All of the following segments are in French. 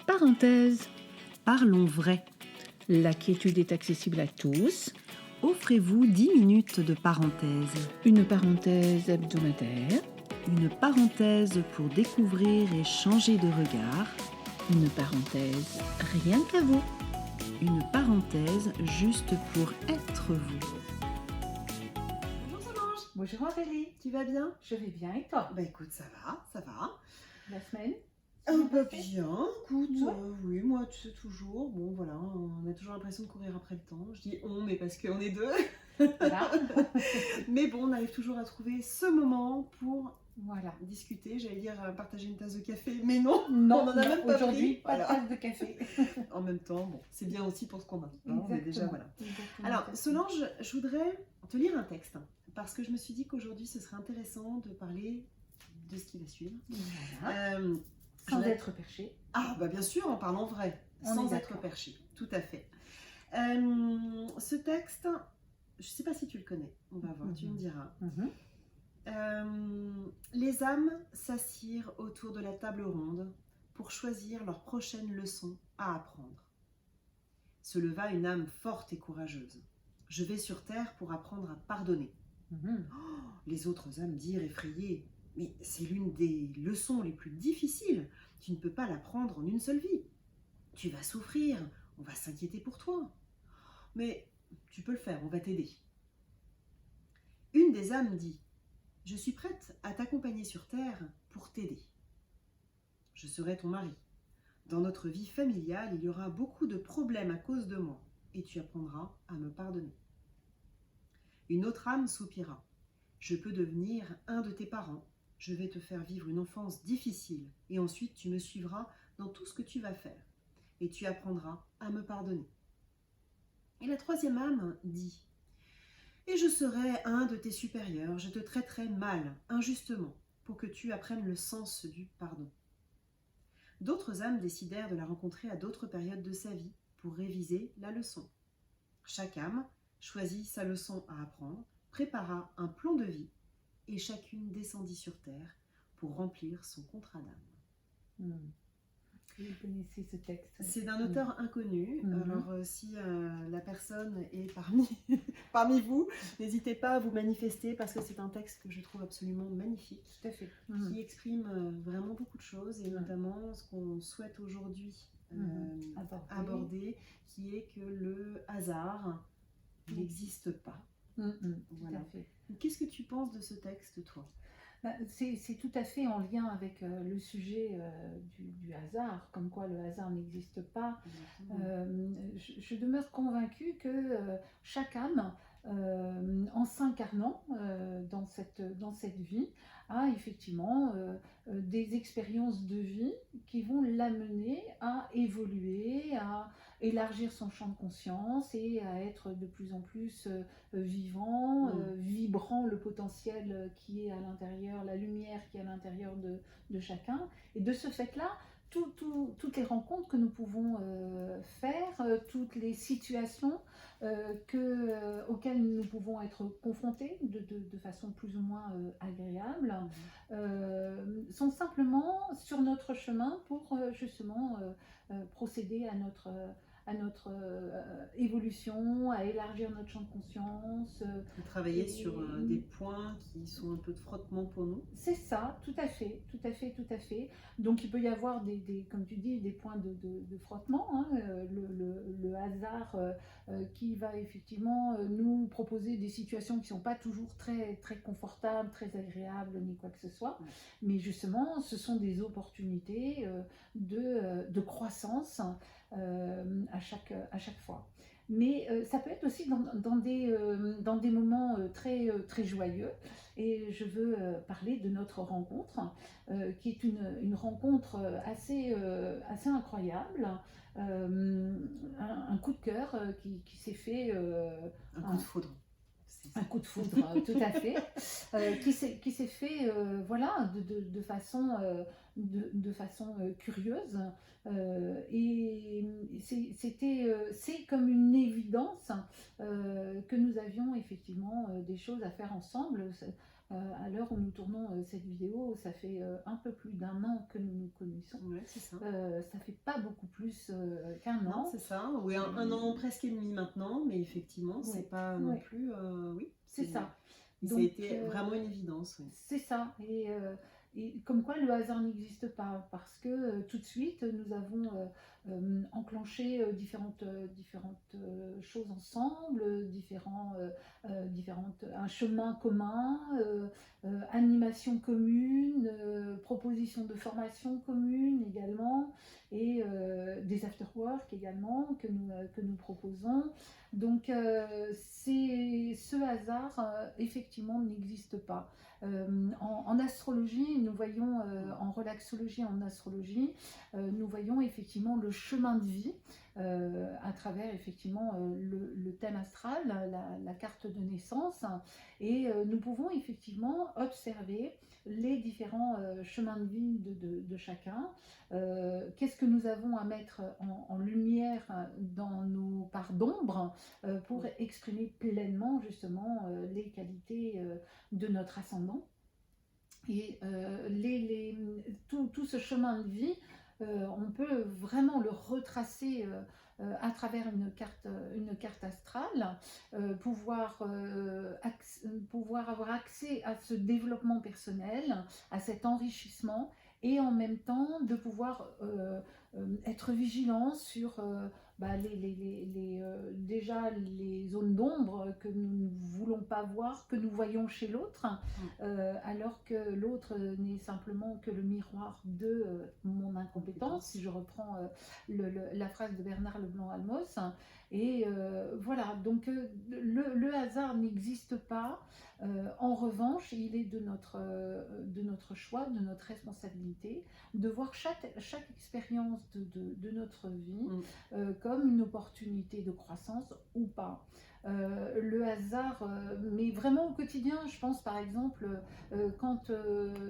Parenthèse. Parlons vrai. La quiétude est accessible à tous. Offrez-vous 10 minutes de parenthèse. Une parenthèse hebdomadaire. Une parenthèse pour découvrir et changer de regard. Une parenthèse rien qu'à vous. Une parenthèse juste pour être vous. Bonjour Solange. Bonjour Aurélie, Tu vas bien? je vais bien et toi? Bah écoute, ça va. La semaine? Bah bien, écoute, Ouais. oui, moi tu sais toujours, bon voilà, on a toujours l'impression de courir après le temps. Je dis on, mais parce qu'on est deux. Voilà. Mais bon, on arrive toujours à trouver ce moment pour Voilà. discuter, j'allais dire partager une tasse de café, mais non, Non, on en a même pas aujourd'hui, pris. pas de Voilà. tasse de café. En même temps, bon, c'est bien aussi pour ce qu'on a. hein, mais déjà, voilà. Exactement. Alors, Solange, je voudrais te lire un texte, parce que je me suis dit qu'aujourd'hui, ce serait intéressant de parler de ce qui va suivre. Voilà. Euh, Sans je vais- être perché. Ah, bah bien sûr, en parlant vrai, On est sans d'accord. être perché, tout à fait. Ce texte, je ne sais pas si tu le connais, on va voir, tu me diras. Les âmes s'assirent autour de la table ronde pour choisir leur prochaine leçon à apprendre. Se leva une âme forte et courageuse. Je vais sur terre pour apprendre à pardonner. Les autres âmes dirent effrayées, mais c'est l'une des leçons les plus difficiles. Tu ne peux pas l'apprendre en une seule vie. Tu vas souffrir, on va s'inquiéter pour toi. Mais tu peux le faire, on va t'aider. Une des âmes dit, je suis prête à t'accompagner sur terre pour t'aider. Je serai ton mari. Dans notre vie familiale, il y aura beaucoup de problèmes à cause de moi, et tu apprendras à me pardonner. Une autre âme soupira. Je peux devenir un de tes parents. Je vais te faire vivre une enfance difficile, et ensuite tu me suivras dans tout ce que tu vas faire, et tu apprendras à me pardonner. Et la troisième âme dit, et je serai un de tes supérieurs, je te traiterai mal, injustement, pour que tu apprennes le sens du pardon. D'autres âmes décidèrent de la rencontrer à d'autres périodes de sa vie pour réviser la leçon. Chaque âme choisit sa leçon à apprendre, prépara un plan de vie et chacune descendit sur terre pour remplir son contrat d'âme. Vous connaissez ce texte? C'est d'un auteur inconnu. Mhm. Alors si la personne est parmi vous, n'hésitez pas à vous manifester parce que c'est un texte que je trouve absolument magnifique, Tout à fait. qui exprime vraiment beaucoup de choses et notamment ce qu'on souhaite aujourd'hui aborder, qui est que le hasard n'existe pas. Tout Voilà. à fait. Qu'est-ce que tu penses de ce texte, toi? C'est tout à fait en lien avec le sujet du hasard, comme quoi le hasard n'existe pas. Je demeure convaincue que chaque âme, en s'incarnant dans cette vie, a effectivement des expériences de vie qui vont l'amener à évoluer, à élargir son champ de conscience et à être de plus en plus vivant, vibrant le potentiel qui est à l'intérieur, la lumière qui est à l'intérieur de chacun. Et de ce fait-là, toutes les rencontres que nous pouvons faire, toutes les situations auxquelles nous pouvons être confrontés de façon plus ou moins agréable, sont simplement sur notre chemin pour justement procéder à notre évolution, à élargir notre champ de conscience. Travailler sur des points qui sont un peu de frottement pour nous. C'est ça, tout à fait. Donc il peut y avoir comme tu dis, des points de frottement, hein, le hasard qui va effectivement nous proposer des situations qui ne sont pas toujours très, très confortables, très agréables, ni quoi que ce soit. Mais justement, ce sont des opportunités de croissance à chaque fois. Mais ça peut être aussi dans des moments très, très joyeux. Et je veux parler de notre rencontre, qui est une rencontre assez incroyable. Un coup de cœur qui s'est fait... Un coup de foudre. Un coup de foudre, tout à fait, qui s'est fait voilà, de façon curieuse. Et c'est comme une évidence que nous avions effectivement des choses à faire ensemble. À l'heure où nous tournons cette vidéo, ça fait un peu plus d'1 an que nous nous connaissons. Ouais, c'est ça. Ça fait pas beaucoup plus qu'1 Non, an. c'est ça. Oui, un an presque et demi maintenant, mais effectivement, c'est Ouais, pas non ouais, plus. Oui, c'est ça. et ça a Donc, été vraiment une évidence. Oui. c'est ça. Et comme quoi le hasard n'existe pas, parce que tout de suite, nous avons enclenché différentes choses ensemble, un chemin commun, animation commune, proposition de formation commune également, et des after-work également que nous proposons. Donc, ce hasard, effectivement, n'existe pas. En astrologie, nous voyons, en relaxologie, en astrologie, nous voyons effectivement le chemin de vie à travers effectivement le thème astral, la carte de naissance, et nous pouvons effectivement observer les différents chemins de vie de chacun. Qu'est-ce que nous avons à mettre en lumière dans nos parts d'ombre pour exprimer pleinement justement les qualités de notre ascendant. Et tout ce chemin de vie, on peut vraiment le retracer à travers une carte astrale, pouvoir avoir accès à ce développement personnel, à cet enrichissement, et en même temps de pouvoir être vigilant sur déjà les zones d'ombre que nous ne voulons pas voir, que nous voyons chez l'autre, alors que l'autre n'est simplement que le miroir de mon incompétence, si je reprends la phrase de Bernard Leblanc-Almos. Et voilà, donc le hasard n'existe pas. En revanche, il est de notre choix, de notre responsabilité, de voir chaque expérience de notre vie comme une opportunité de croissance ou pas. Le hasard, mais vraiment au quotidien, je pense par exemple quand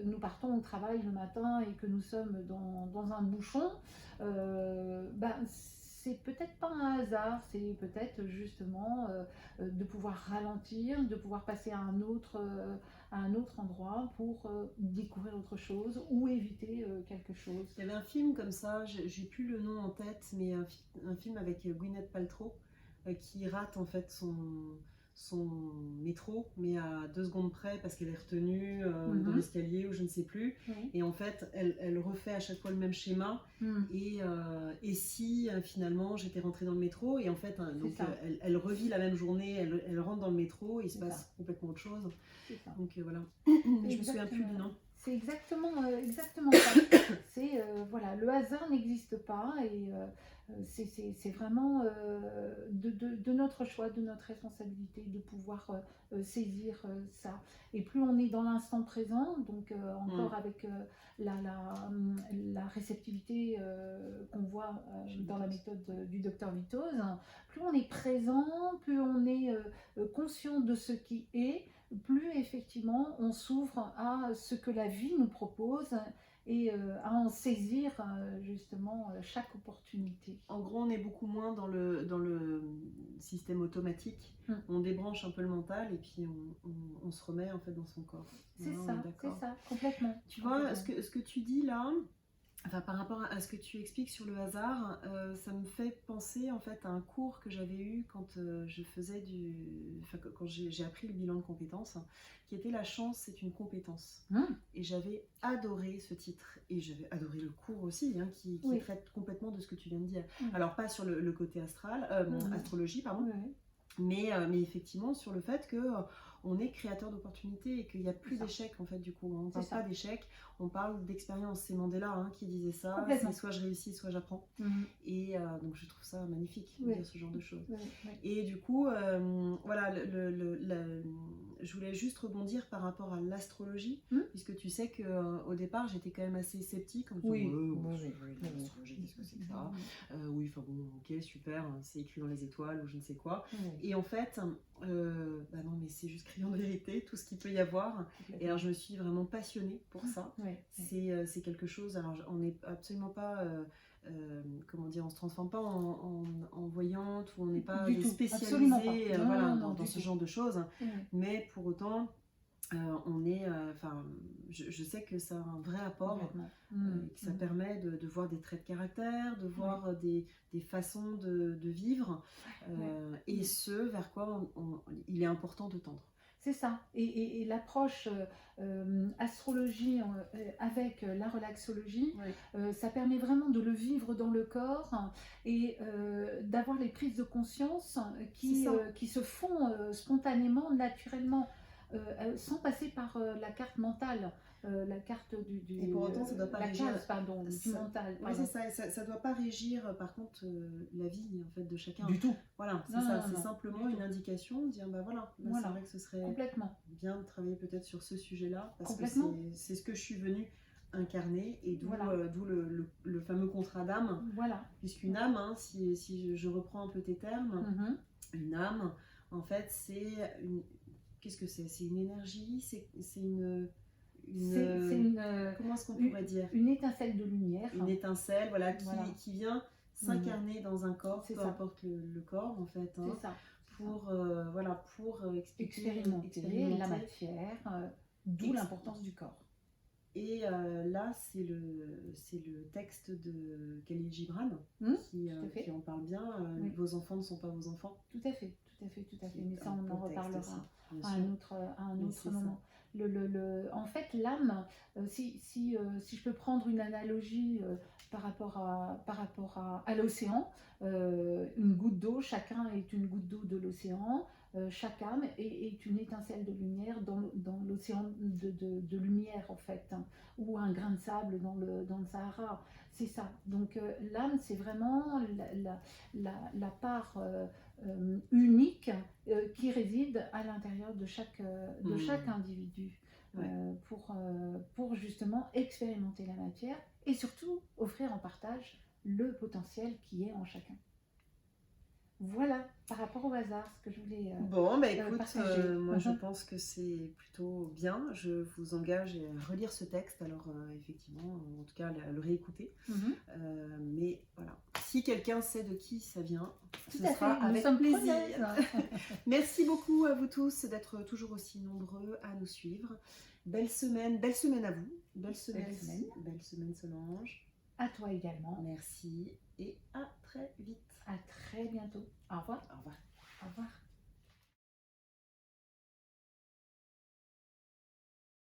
nous partons au travail le matin et que nous sommes dans un bouchon, c'est peut-être pas un hasard, c'est peut-être justement de pouvoir ralentir, de pouvoir passer à un autre endroit pour découvrir autre chose ou éviter quelque chose. Il y avait un film comme ça, j'ai plus le nom en tête, mais un film avec Gwyneth Paltrow qui rate en fait son métro, mais à 2 secondes près parce qu'elle est retenue dans l'escalier ou je ne sais plus. Et en fait, elle refait à chaque fois le même schéma. Et si finalement j'étais rentrée dans le métro, et en fait, donc, elle revit la même journée, elle rentre dans le métro et il se passe complètement autre chose. Donc voilà. Mais je me souviens plus du nom. C'est exactement ça. C'est voilà, le hasard n'existe pas, et c'est vraiment de notre choix, de notre responsabilité de pouvoir saisir ça. Et plus on est dans l'instant présent, donc encore avec la réceptivité qu'on voit dans la méthode du docteur Vitoz, plus on est présent, plus on est conscient de ce qui est, plus effectivement on s'ouvre à ce que la vie nous propose et à en saisir justement chaque opportunité. En gros, on est beaucoup moins dans le système automatique. On débranche un peu le mental et puis on se remet en fait dans son corps. C'est ça, complètement. Tu vois, ce que tu dis là, enfin, par rapport à ce que tu expliques sur le hasard, ça me fait penser en fait à un cours que j'avais eu quand quand j'ai appris le bilan de compétences, qui était La chance, c'est une compétence. Et j'avais adoré ce titre, et j'avais adoré le cours aussi, qui traite complètement de ce que tu viens de dire. Alors pas sur le côté astrologie, pardon, mais effectivement sur le fait que on est créateur d'opportunités et qu'il n'y a plus d'échecs en fait du coup. On ne parle pas d'échecs, on parle d'expérience. C'est Mandela qui disait ça, c'est soit je réussis, soit j'apprends. Et donc je trouve ça magnifique de dire ce genre de choses. Et du coup, voilà, je voulais juste rebondir par rapport à l'astrologie, puisque tu sais qu'au départ j'étais quand même assez sceptique. L'astrologie, qu'est-ce que c'est que ça? Oui, enfin bon, ok, super, c'est écrit dans les étoiles ou je ne sais quoi. Et en fait, non, mais c'est juste criant de vérité, tout ce qu'il peut y avoir. Et alors je me suis vraiment passionnée pour ça. C'est quelque chose, alors on n'est absolument pas comment dire, on se transforme pas en voyante, ou on n'est pas spécialisé dans ce genre de choses, mais pour autant Je sais que ça a un vrai apport, Complètement. que ça permet de voir des traits de caractère, de voir des façons de vivre, et ce vers quoi il est important de tendre. C'est ça. Et l'approche astrologie avec la relaxologie, ça permet vraiment de le vivre dans le corps et d'avoir les prises de conscience qui se font spontanément, naturellement, sans passer par la carte mentale. La carte Et pour autant, ça doit pas la régir. case, pardon, du mental. Oui, c'est ça. Et ça doit pas régir, par contre, la vie en fait de chacun. Du tout. Voilà, c'est Non, ça. non, C'est non, simplement du une indication, dire bah voilà, là, Voilà. c'est vrai que ce serait Complètement. bien de travailler peut-être sur ce sujet-là, parce que Complètement. c'est ce que je suis venue incarner, et d'où Voilà. d'où le fameux contrat d'âme. Voilà. Puisqu'une âme, hein, si je reprends un peu tes termes, Mhm. une âme, en fait, c'est une. Qu'est-ce que c'est? C'est une énergie, c'est une. C'est une, Comment est-ce qu'on pourrait dire? une étincelle de lumière. Une étincelle, voilà, Voilà. qui vient s'incarner dans un corps, C'est peu ça. importe le corps, en fait, hein, C'est ça. pour Expérimenter la matière, d'où l'importance du corps. Et là, c'est le texte de Khalil Gibran qui en parle bien. Oui. Vos enfants ne sont pas vos enfants. Tout à fait, tout à fait, tout à fait. Qui Mais est ça, un on beau en texte reparlera aussi, bien à sûr. un Mais autre c'est moment. En fait, l'âme, si je peux prendre une analogie par rapport à l'océan, une goutte d'eau, chacun est une goutte d'eau de l'océan, chaque âme est une étincelle de lumière dans l'océan de lumière, en fait, hein, ou un grain de sable dans le Sahara. C'est ça. Donc l'âme, c'est vraiment la part unique qui réside à l'intérieur de chaque individu. Pour justement expérimenter la matière et surtout offrir en partage le potentiel qui est en chacun. Voilà, par rapport au hasard, ce que je voulais Bon, bah écoute, partager. moi je pense que c'est plutôt bien. Je vous engage à relire ce texte, alors effectivement, en tout cas le réécouter. Mais voilà, si quelqu'un sait de qui ça vient, ce sera avec plaisir. Merci beaucoup à vous tous d'être toujours aussi nombreux à nous suivre. Belle semaine à vous. Belle semaine Solange. À toi également. Merci et à très vite. À très bientôt. Au revoir. Au revoir. Au revoir.